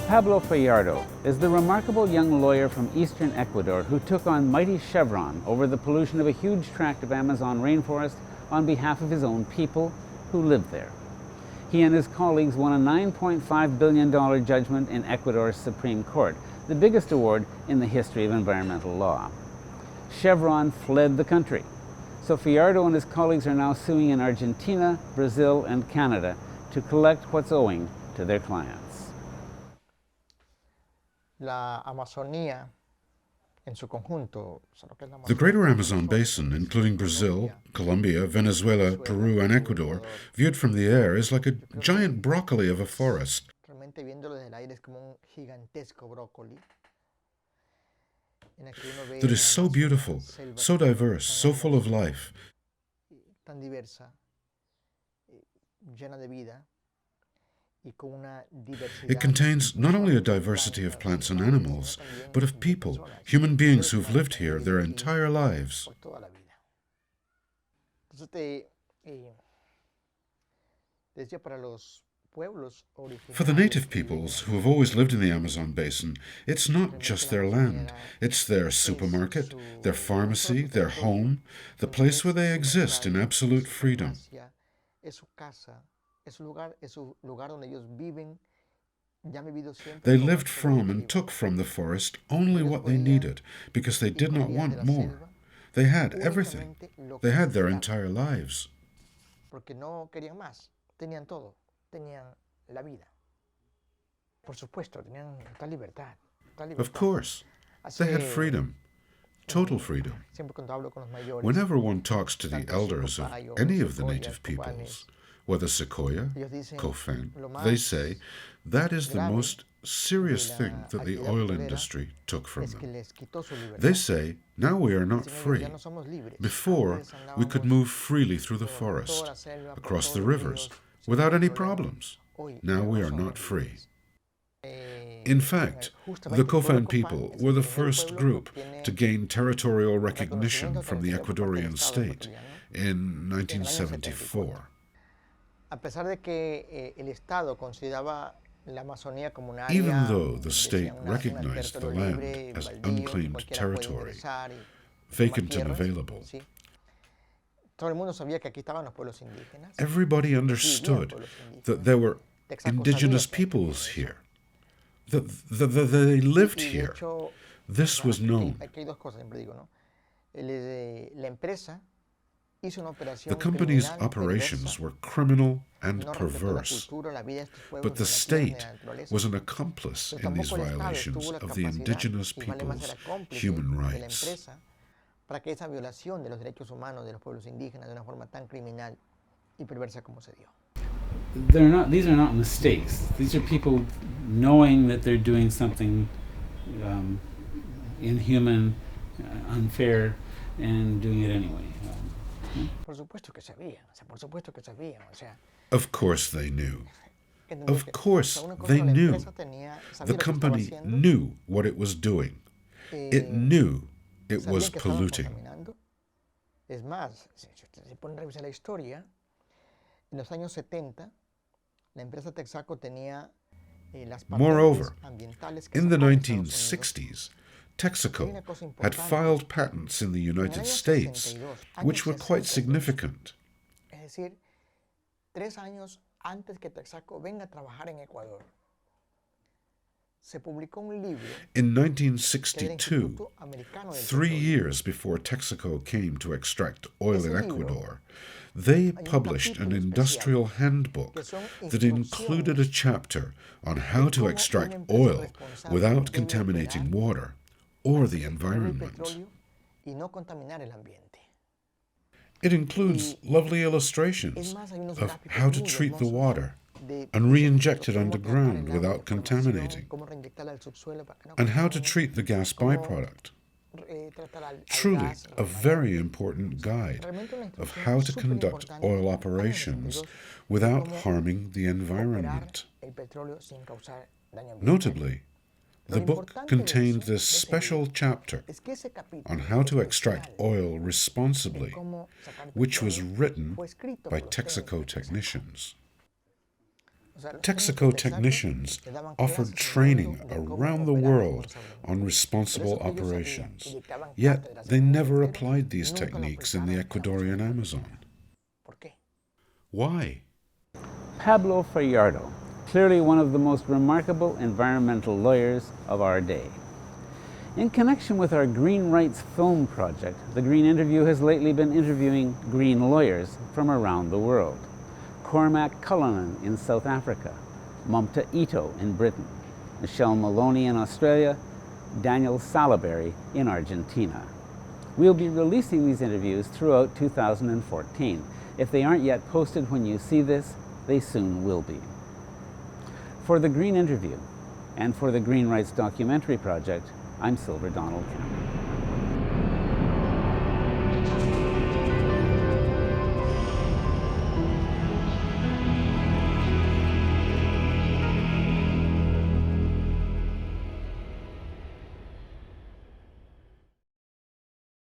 Pablo Fajardo is the remarkable young lawyer from eastern Ecuador who took on mighty Chevron over the pollution of a huge tract of Amazon rainforest on behalf of his own people who lived there. He and his colleagues won a $9.5 billion judgment in Ecuador's Supreme Court, the biggest award in the history of environmental law. Chevron fled the country, so Fajardo and his colleagues are now suing in Argentina, Brazil, and Canada to collect what's owing to their clients. La Amazonía en su conjunto. The greater Amazon basin, including Brazil, Colombia, Venezuela, Peru, and Ecuador, viewed from the air, is like a giant broccoli of a forest. Realmente viéndolo desde el aire es como un gigantesco brócoli. That is so beautiful, so diverse, so full of life. Tan diversa, llena de vida. It contains not only a diversity of plants and animals, but of people, human beings who've lived here their entire lives. For the native peoples who have always lived in the Amazon basin, it's not just their land. It's their supermarket, their pharmacy, their home, the place where they exist in absolute freedom. They lived from and took from the forest only what they needed, because they did not want more. They had everything. They had their entire lives. Of course, they had freedom. Total freedom. Whenever one talks to the elders of any of the native peoples, whether Sequoia, Cofan, they say that is the most serious thing that the oil industry took from them. They say, now we are not free. Before, we could move freely through the forest, across the rivers, without any problems. Now we are not free. In fact, the Cofan people were the first group to gain territorial recognition from the Ecuadorian state in 1974. Even though the state recognized the land as unclaimed territory, vacant and available, everybody understood that there were indigenous peoples here, that they lived here. This was known. The company's operations were criminal and perverse, but the state was an accomplice in these violations of the indigenous people's human rights. These are not mistakes. These are people knowing that they're doing something inhuman, unfair, and doing it anyway. Of course they knew. Of course they knew. The company knew what it was doing. It knew it was polluting. Moreover, in the 1960s, Texaco had filed patents in the United States which were quite significant. In 1962, 3 years before Texaco came to extract oil in Ecuador, they published an industrial handbook that included a chapter on how to extract oil without contaminating water or the environment. It includes lovely illustrations of how to treat the water and re-inject it underground without contaminating, and how to treat the gas byproduct. Truly a very important guide of how to conduct oil operations without harming the environment. Notably, the book contained this special chapter on how to extract oil responsibly, which was written by Texaco technicians. Texaco technicians offered training around the world on responsible operations, yet they never applied these techniques in the Ecuadorian Amazon. Why? Pablo Fajardo, clearly one of the most remarkable environmental lawyers of our day. In connection with our Green Rights film project, the Green Interview has lately been interviewing green lawyers from around the world. Cormac Cullinan in South Africa, Mumta Ito in Britain, Michelle Maloney in Australia, Daniel Salaberry in Argentina. We'll be releasing these interviews throughout 2014. If they aren't yet posted when you see this, they soon will be. For the Green Interview and for the Green Rights Documentary Project, I'm Silver Donald Cameron.